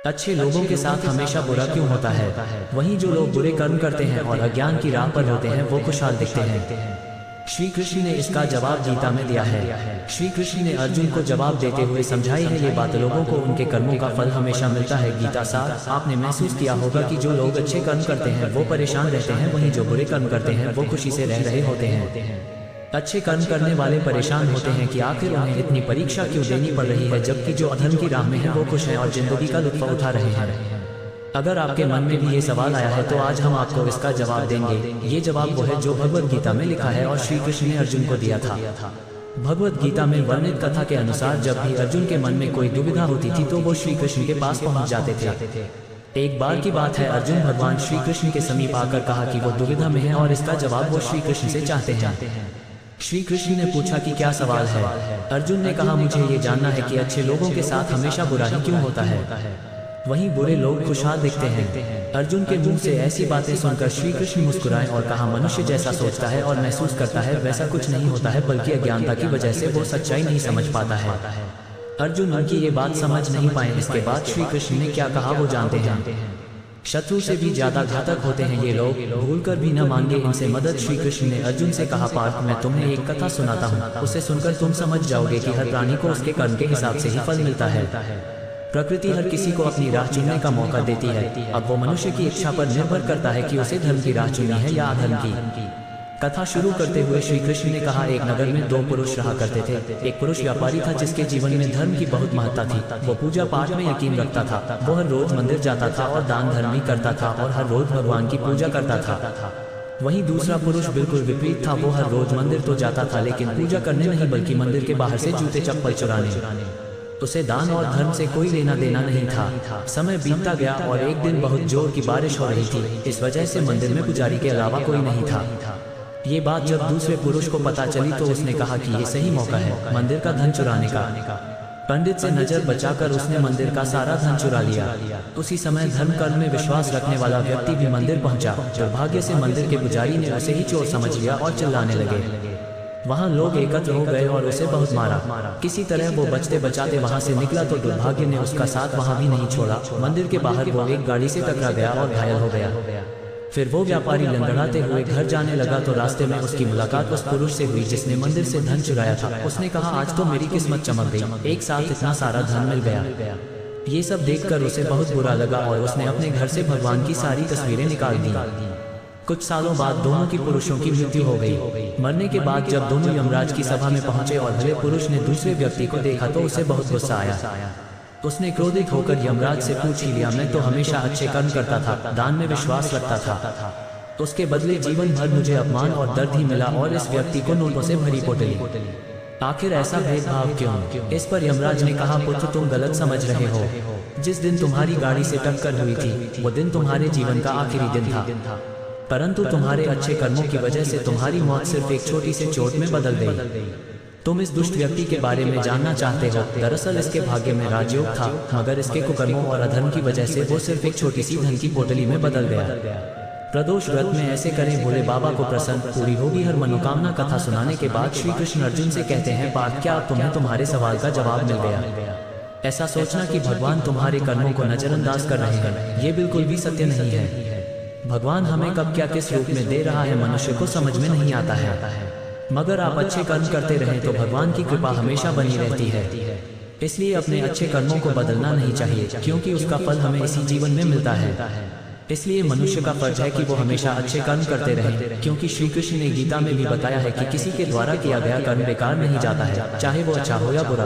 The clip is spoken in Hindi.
अच्छे लोगों के साथ हमेशा बुरा क्यों होता है? वहीं जो लोग बुरे कर्म करते हैं और अज्ञान की राह पर होते हैं वो खुशहाल दिखते हैं। श्री कृष्ण ने इसका जवाब गीता में दिया है। श्री कृष्ण ने अर्जुन को जवाब देते हुए समझाई है ये बात, लोगों को उनके कर्मों का फल हमेशा मिलता है। गीता सार, आपने महसूस किया होगा कि जो लोग अच्छे कर्म करते हैं वो परेशान रहते हैं, वहीं जो बुरे कर्म करते हैं वो खुशी से रह रहे होते हैं। अच्छे कर्म करने वाले परेशान होते हैं कि आखिर उन्हें इतनी परीक्षा क्यों देनी पड़ रही है, जबकि जो अधर्म की राह में है वो खुश हैं और जिंदगी का लुत्फ उठा रहे हैं। अगर आपके मन में भी ये सवाल आया है तो आज हम आपको इसका जवाब देंगे। ये जवाब वो है जो भगवत गीता में लिखा है और श्री कृष्ण ने अर्जुन को दिया था। भगवत गीता में वर्णित कथा के अनुसार जब भी अर्जुन के मन में कोई दुविधा होती थी तो वो श्री कृष्ण के पास पहुंच जाते थे। एक बार की बात है, अर्जुन भगवान श्री कृष्ण के समीप आकर कहा कि वो दुविधा में है और इसका जवाब वो श्री कृष्ण से चाहते हैं। श्री कृष्ण ने पूछा कि क्या सवाल है? अर्जुन ने कहा, मुझे ये जानना है कि अच्छे लोगों के साथ हमेशा बुरा ही क्यों होता है, वहीं बुरे लोग खुशहाल दिखते हैं। अर्जुन के मुंह से ऐसी बातें सुनकर श्री कृष्ण मुस्कुराए और कहा, मनुष्य जैसा सोचता है और महसूस करता है वैसा कुछ नहीं होता है, बल्कि अज्ञानता की वजह से वो सच्चाई नहीं समझ पाता है। अर्जुन उनकी ये बात समझ नहीं पाए। इसके बाद श्री कृष्ण ने क्या कहा वो जानते हैं। शत्रु से भी ज्यादा घातक होते हैं ये लोग, भूलकर भी न मांगे इनसे मदद। श्री कृष्ण ने अर्जुन से कहा, पार्थ मैं तुम्हें एक कथा सुनाता हूँ, उसे सुनकर तुम समझ जाओगे कि हर प्राणी को उसके कर्म के हिसाब से ही फल मिलता है। प्रकृति हर किसी को अपनी राह चुनने का मौका देती है। अब वो मनुष्य की इच्छा पर निर्भर करता है कि उसे धर्म की राह चुनी है या अधर्म की। कथा शुरू करते हुए श्री कृष्ण ने कहा, एक नगर में दो पुरुष रहा करते थे। एक पुरुष व्यापारी था जिसके जीवन में धर्म की बहुत महत्ता थी। वो पूजा पाठ में यकीन रखता था। वो हर रोज मंदिर जाता था और दान धर्म भी करता था और हर रोज भगवान की पूजा करता था। वहीं दूसरा पुरुष बिल्कुल विपरीत था। वो हर रोज मंदिर तो जाता था लेकिन पूजा करने नहीं बल्कि मंदिर के बाहर से जूते चप्पल चुराने। उसे दान और धर्म से कोई लेना देना नहीं था। समय बीतता गया और एक दिन बहुत जोर की बारिश हो रही थी। इस वजह से मंदिर में पुजारी के अलावा कोई नहीं था। ये बात जब दूसरे पुरुष को पता चली तो उसने कहा कि ये सही मौका है मंदिर का धन चुराने का। पंडित से नजर बचाकर उसने मंदिर का सारा धन चुरा लिया। उसी समय धर्म कर्म में विश्वास रखने वाला व्यक्ति भी मंदिर पहुंचा। दुर्भाग्य से मंदिर के पुजारी ने उसे ही चोर समझ लिया और चिल्लाने लगे। वहाँ लोग एकत्र हो गए और उसे बहुत मारा। किसी तरह वो बचते बचाते वहाँ से निकला तो दुर्भाग्य ने उसका साथ वहाँ भी नहीं छोड़ा। मंदिर के बाहर वो एक गाड़ी से टकरा गया और घायल हो गया। फिर वो व्यापारी लंगड़ाते हुए घर जाने लगा तो रास्ते में उसकी मुलाकात उस पुरुष से हुई जिसने मंदिर से धन चुराया था। उसने कहा, आज तो मेरी किस्मत चमक गई, एक साथ इतना सारा धन मिल गया। ये सब देखकर उसे बहुत बुरा लगा और उसने अपने घर से भगवान की सारी तस्वीरें निकाल दी। कुछ सालों बाद दोनों की पुरुषों की मृत्यु हो गई। मरने के बाद जब दोनों यमराज की सभा में पहुंचे और भले पुरुष ने दूसरे व्यक्ति को देखा तो उसे बहुत गुस्सा आया। उसने क्रोधित होकर यमराज से पूछ ही लिया, मैं तो हमेशा अच्छे कर्म करता था, दान में विश्वास रखता था, उसके बदले जीवन भर मुझे अपमान और दर्द ही मिला और इस व्यक्ति को नोटों से भरी पोटली। आखिर ऐसा भेदभाव क्यों? इस पर यमराज ने कहा, पुत्र तुम गलत समझ रहे हो। जिस दिन तुम्हारी गाड़ी से टक्कर हुई थी वो दिन तुम्हारे जीवन का आखिरी दिन था, परंतु तुम्हारे अच्छे कर्मों की वजह से तुम्हारी मौत सिर्फ एक छोटी सी चोट में बदल गई। तुम इस दुष्ट व्यक्ति के बारे में जानना चाहते हो। दरअसल इसके भाग्य में राजयोग था, मगर इसके कुकर्मों और अधर्म की वजह से वो सिर्फ एक छोटी सी धन की पोटली में बदल गया। प्रदोष व्रत में ऐसे करें, भोले बाबा को प्रसन्न पूरी होगी हर मनोकामना। कथा सुनाने के बाद श्री कृष्ण अर्जुन से कहते हैं, पार्थ क्या तुम्हें तुम्हारे सवाल का जवाब मिल गया? ऐसा सोचना कि भगवान तुम्हारे कर्मों को नजरअंदाज कर रहे हैं, ये बिल्कुल भी सत्य नहीं है। भगवान हमें कब क्या किस रूप में दे रहा है मनुष्य को समझ में नहीं आता है, मगर आप अच्छे कर्म करते रहें तो भगवान की कृपा हमेशा बनी रहती है। इसलिए अपने अच्छे कर्मों को बदलना नहीं चाहिए, क्योंकि उसका फल हमें इसी जीवन में मिलता है। इसलिए मनुष्य का फर्ज है कि वो हमेशा अच्छे कर्म करते रहें, क्योंकि श्री कृष्ण ने गीता में भी बताया है कि किसी के द्वारा किया गया कर्म बेकार नहीं जाता है, चाहे वो अच्छा हो या बुरा।